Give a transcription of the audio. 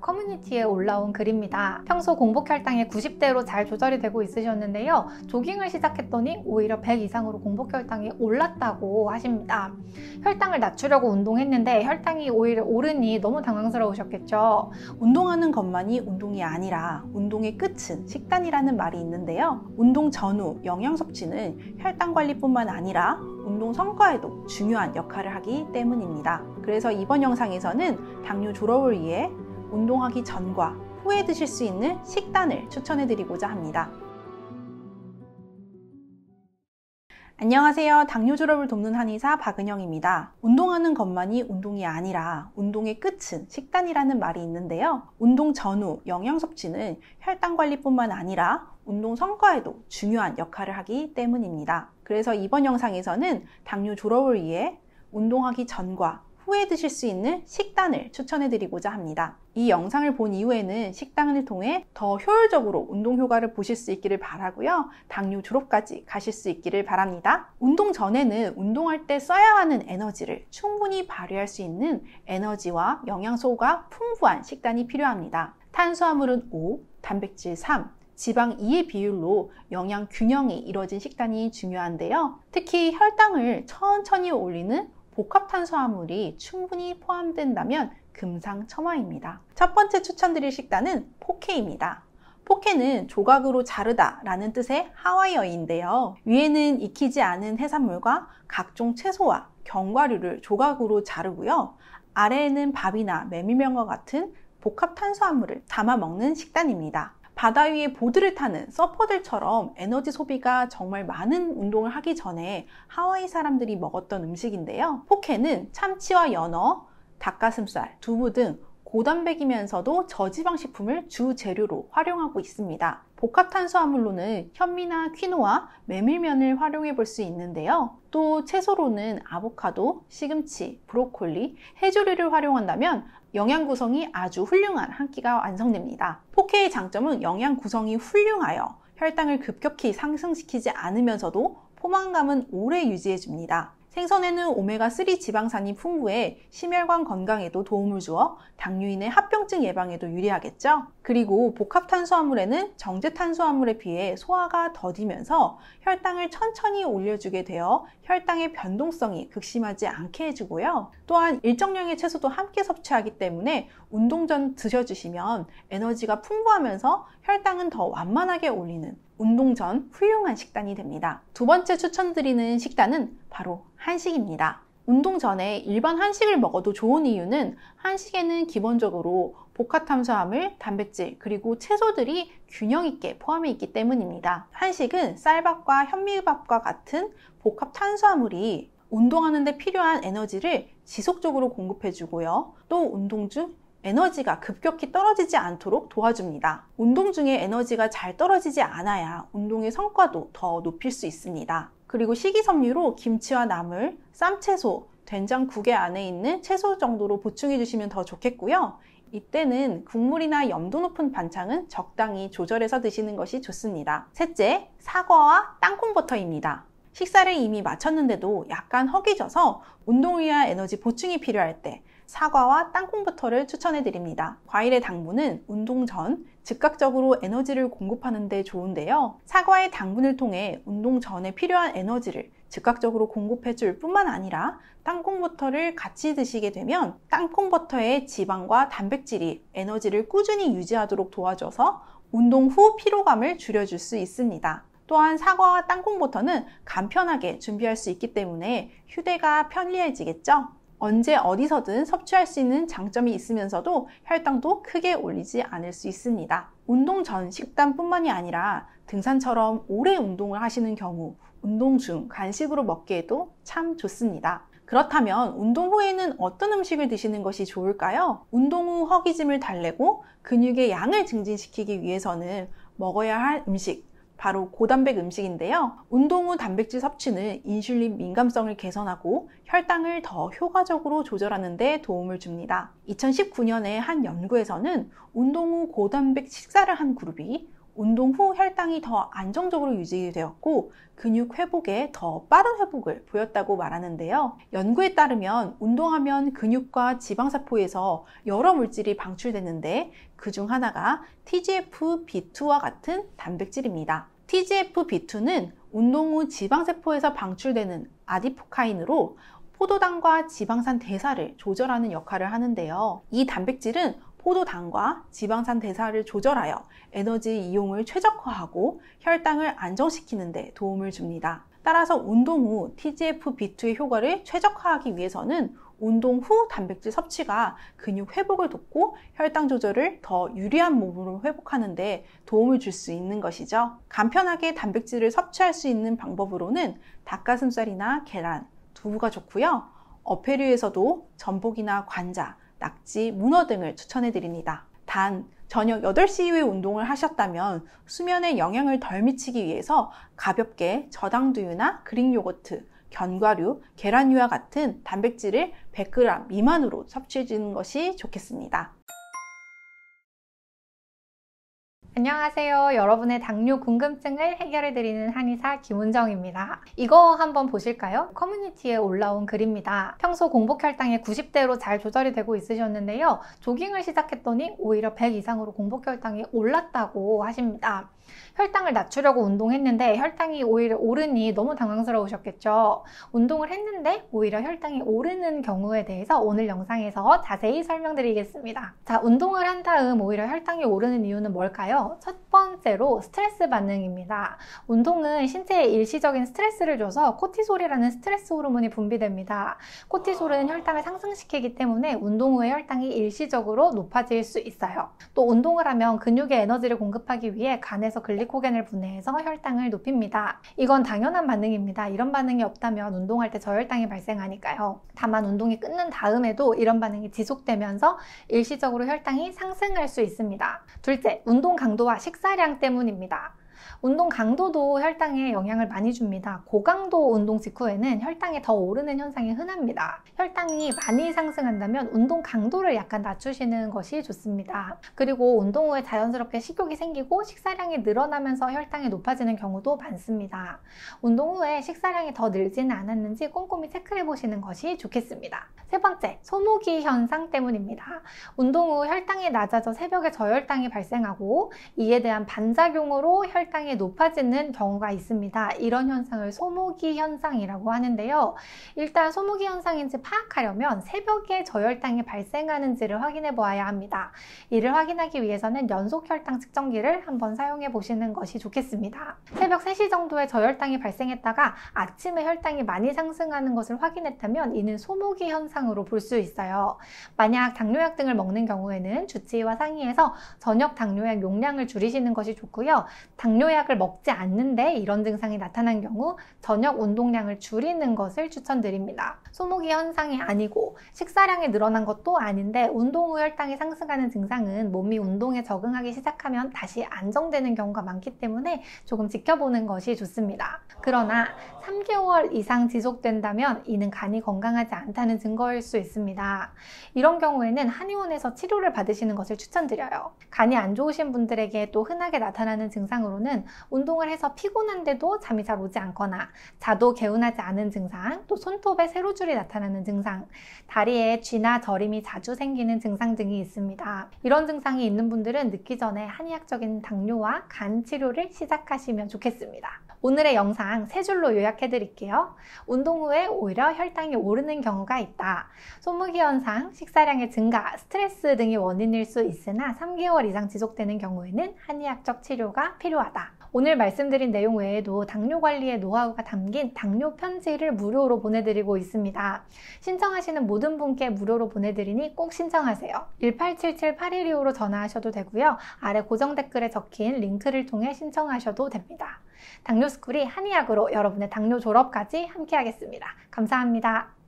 커뮤니티에 올라온 글입니다. 평소 공복 혈당이 90대로 잘 조절이 되고 있으셨는데요. 조깅을 시작했더니 오히려 100 이상으로 공복 혈당이 올랐다고 하십니다. 혈당을 낮추려고 운동했는데 혈당이 오히려 오르니 너무 당황스러우셨겠죠. 운동하는 것만이 운동이 아니라 운동의 끝은 식단이라는 말이 있는데요. 운동 전후 영양 섭취는 혈당 관리뿐만 아니라 운동 성과에도 중요한 역할을 하기 때문입니다. 그래서 이번 영상에서는 당뇨 졸업을 위해 운동하기 전과 후에 드실 수 있는 식단을 추천해 드리고자 합니다. 안녕하세요. 당뇨 졸업을 돕는 한의사 박은영입니다. 운동하는 것만이 운동이 아니라 운동의 끝은 식단이라는 말이 있는데요. 운동 전후 영양 섭취는 혈당 관리뿐만 아니라 운동 성과에도 중요한 역할을 하기 때문입니다. 그래서 이번 영상에서는 당뇨 졸업을 위해 운동하기 전과 후에 드실 수 있는 식단을 추천해 드리고자 합니다. 이 영상을 본 이후에는 식단을 통해 더 효율적으로 운동 효과를 보실 수 있기를 바라고요. 당뇨 졸업까지 가실 수 있기를 바랍니다. 운동 전에는 운동할 때 써야 하는 에너지를 충분히 발휘할 수 있는 에너지와 영양소가 풍부한 식단이 필요합니다. 탄수화물은 5, 단백질 3, 지방 2의 비율로 영양 균형이 이루어진 식단이 중요한데요. 특히 혈당을 천천히 올리는 복합 탄수화물이 충분히 포함된다면 금상첨화입니다. 첫 번째 추천드릴 식단은 포케입니다. 포케는 조각으로 자르다 라는 뜻의 하와이어인데요. 위에는 익히지 않은 해산물과 각종 채소와 견과류를 조각으로 자르고요. 아래에는 밥이나 메밀면과 같은 복합 탄수화물을 담아 먹는 식단입니다. 바다 위에 보드를 타는 서퍼들처럼 에너지 소비가 정말 많은 운동을 하기 전에 하와이 사람들이 먹었던 음식인데요. 포케는 참치와 연어, 닭가슴살, 두부 등 고단백이면서도 저지방 식품을 주 재료로 활용하고 있습니다. 복합 탄수화물로는 현미나 퀴노아, 메밀면을 활용해 볼 수 있는데요. 또 채소로는 아보카도, 시금치, 브로콜리, 해조류를 활용한다면 영양 구성이 아주 훌륭한 한 끼가 완성됩니다. 포케의 장점은 영양 구성이 훌륭하여 혈당을 급격히 상승시키지 않으면서도 포만감은 오래 유지해 줍니다. 생선에는 오메가3 지방산이 풍부해 심혈관 건강에도 도움을 주어 당뇨인의 합병증 예방에도 유리하겠죠. 그리고 복합 탄수화물에는 정제 탄수화물에 비해 소화가 더디면서 혈당을 천천히 올려주게 되어 혈당의 변동성이 극심하지 않게 해주고요. 또한 일정량의 채소도 함께 섭취하기 때문에 운동 전 드셔주시면 에너지가 풍부하면서 혈당은 더 완만하게 올리는 운동 전 훌륭한 식단이 됩니다. 두 번째 추천드리는 식단은 바로 한식입니다. 운동 전에 일반 한식을 먹어도 좋은 이유는 한식에는 기본적으로 복합 탄수화물, 단백질, 그리고 채소들이 균형 있게 포함해 있기 때문입니다. 한식은 쌀밥과 현미밥과 같은 복합 탄수화물이 운동하는 데 필요한 에너지를 지속적으로 공급해 주고요. 또 운동 중 에너지가 급격히 떨어지지 않도록 도와줍니다. 운동 중에 에너지가 잘 떨어지지 않아야 운동의 성과도 더 높일 수 있습니다. 그리고 식이섬유로 김치와 나물, 쌈채소, 된장국에 안에 있는 채소 정도로 보충해 주시면 더 좋겠고요. 이때는 국물이나 염도 높은 반찬은 적당히 조절해서 드시는 것이 좋습니다. 셋째, 사과와 땅콩버터입니다. 식사를 이미 마쳤는데도 약간 허기져서 운동을 위한 에너지 보충이 필요할 때 사과와 땅콩버터를 추천해 드립니다. 과일의 당분은 운동 전 즉각적으로 에너지를 공급하는 데 좋은데요. 사과의 당분을 통해 운동 전에 필요한 에너지를 즉각적으로 공급해 줄 뿐만 아니라 땅콩버터를 같이 드시게 되면 땅콩버터의 지방과 단백질이 에너지를 꾸준히 유지하도록 도와줘서 운동 후 피로감을 줄여줄 수 있습니다. 또한 사과와 땅콩버터는 간편하게 준비할 수 있기 때문에 휴대가 편리해지겠죠? 언제 어디서든 섭취할 수 있는 장점이 있으면서도 혈당도 크게 올리지 않을 수 있습니다. 운동 전 식단뿐만이 아니라 등산처럼 오래 운동을 하시는 경우 운동 중 간식으로 먹기에도 참 좋습니다. 그렇다면 운동 후에는 어떤 음식을 드시는 것이 좋을까요? 운동 후 허기짐을 달래고 근육의 양을 증진시키기 위해서는 먹어야 할 음식, 바로 고단백 음식인데요. 운동 후 단백질 섭취는 인슐린 민감성을 개선하고 혈당을 더 효과적으로 조절하는 데 도움을 줍니다. 2019년에 한 연구에서는 운동 후 고단백 식사를 한 그룹이 운동 후 혈당이 더 안정적으로 유지되었고 근육 회복에 더 빠른 회복을 보였다고 말하는데요. 연구에 따르면 운동하면 근육과 지방세포에서 여러 물질이 방출되는데 그중 하나가 TGF-B2와 같은 단백질입니다. TGF-B2는 운동 후 지방세포에서 방출되는 아디포카인으로 포도당과 지방산 대사를 조절하는 역할을 하는데요. 이 단백질은 포도당과 지방산 대사를 조절하여 에너지 이용을 최적화하고 혈당을 안정시키는 데 도움을 줍니다. 따라서 운동 후 TGF-B2의 효과를 최적화하기 위해서는 운동 후 단백질 섭취가 근육 회복을 돕고 혈당 조절을 더 유리한 몸으로 회복하는 데 도움을 줄 수 있는 것이죠. 간편하게 단백질을 섭취할 수 있는 방법으로는 닭가슴살이나 계란, 두부가 좋고요. 어패류에서도 전복이나 관자, 낙지, 문어 등을 추천해 드립니다. 단, 저녁 8시 이후에 운동을 하셨다면 수면에 영향을 덜 미치기 위해서 가볍게 저당두유나 그릭 요거트, 견과류, 계란류와 같은 단백질을 100g 미만으로 섭취해 주는 것이 좋겠습니다. 안녕하세요. 여러분의 당뇨 궁금증을 해결해드리는 한의사 김은정입니다. 이거 한번 보실까요? 커뮤니티에 올라온 글입니다. 평소 공복혈당이 90대로 잘 조절이 되고 있으셨는데요. 조깅을 시작했더니 오히려 100 이상으로 공복혈당이 올랐다고 하십니다. 혈당을 낮추려고 운동했는데 혈당이 오히려 오르니 너무 당황스러우셨겠죠. 운동을 했는데 오히려 혈당이 오르는 경우에 대해서 오늘 영상에서 자세히 설명드리겠습니다. 자, 운동을 한 다음 오히려 혈당이 오르는 이유는 뭘까요? 첫 번째로 스트레스 반응입니다. 운동은 신체에 일시적인 스트레스를 줘서 코티솔이라는 스트레스 호르몬이 분비됩니다. 코티솔은 혈당을 상승시키기 때문에 운동 후에 혈당이 일시적으로 높아질 수 있어요. 또 운동을 하면 근육에 에너지를 공급하기 위해 간에서 글리코겐을 분해해서 혈당을 높입니다. 이건 당연한 반응입니다. 이런 반응이 없다면 운동할 때 저혈당이 발생하니까요. 다만 운동이 끝난 다음에도 이런 반응이 지속되면서 일시적으로 혈당이 상승할 수 있습니다. 둘째, 운동 강도와 식사량 때문입니다. 운동 강도도 혈당에 영향을 많이 줍니다. 고강도 운동 직후에는 혈당이 더 오르는 현상이 흔합니다. 혈당이 많이 상승한다면 운동 강도를 약간 낮추시는 것이 좋습니다. 그리고 운동 후에 자연스럽게 식욕이 생기고 식사량이 늘어나면서 혈당이 높아지는 경우도 많습니다. 운동 후에 식사량이 더 늘지는 않았는지 꼼꼼히 체크해 보시는 것이 좋겠습니다. 세 번째, 소모기 현상 때문입니다. 운동 후 혈당이 낮아져 새벽에 저혈당이 발생하고 이에 대한 반작용으로 혈당이 높아지는 경우가 있습니다. 이런 현상을 소모기 현상이라고 하는데요. 일단 소모기 현상인지 파악하려면 새벽에 저혈당이 발생하는지를 확인해 보아야 합니다. 이를 확인하기 위해서는 연속 혈당 측정기를 한번 사용해 보시는 것이 좋겠습니다. 새벽 3시 정도에 저혈당이 발생했다가 아침에 혈당이 많이 상승하는 것을 확인했다면 이는 소모기 현상으로 볼 수 있어요. 만약 당뇨약 등을 먹는 경우에는 주치의와 상의해서 저녁 당뇨약 용량을 줄이시는 것이 좋고요. 당뇨약을 먹지 않는데 이런 증상이 나타난 경우 저녁 운동량을 줄이는 것을 추천드립니다. 소모기 현상이 아니고 식사량이 늘어난 것도 아닌데 운동 후 혈당이 상승하는 증상은 몸이 운동에 적응하기 시작하면 다시 안정되는 경우가 많기 때문에 조금 지켜보는 것이 좋습니다. 그러나 3개월 이상 지속된다면 이는 간이 건강하지 않다는 증거일 수 있습니다. 이런 경우에는 한의원에서 치료를 받으시는 것을 추천드려요. 간이 안 좋으신 분들에게 또 흔하게 나타나는 증상으로는 운동을 해서 피곤한데도 잠이 잘 오지 않거나 자도 개운하지 않은 증상, 또 손톱에 세로줄이 나타나는 증상, 다리에 쥐나 저림이 자주 생기는 증상 등이 있습니다. 이런 증상이 있는 분들은 늦기 전에 한의학적인 당뇨와 간 치료를 시작하시면 좋겠습니다. 오늘의 영상 3줄로 요약해 드릴게요. 운동 후에 오히려 혈당이 오르는 경우가 있다. 소모기 현상, 식사량의 증가, 스트레스 등이 원인일 수 있으나 3개월 이상 지속되는 경우에는 한의학적 치료가 필요하다. 오늘 말씀드린 내용 외에도 당뇨 관리의 노하우가 담긴 당뇨 편지를 무료로 보내드리고 있습니다. 신청하시는 모든 분께 무료로 보내드리니 꼭 신청하세요. 1877-8125로 전화하셔도 되고요. 아래 고정 댓글에 적힌 링크를 통해 신청하셔도 됩니다. 당뇨스쿨이 한의학으로 여러분의 당뇨 졸업까지 함께하겠습니다. 감사합니다.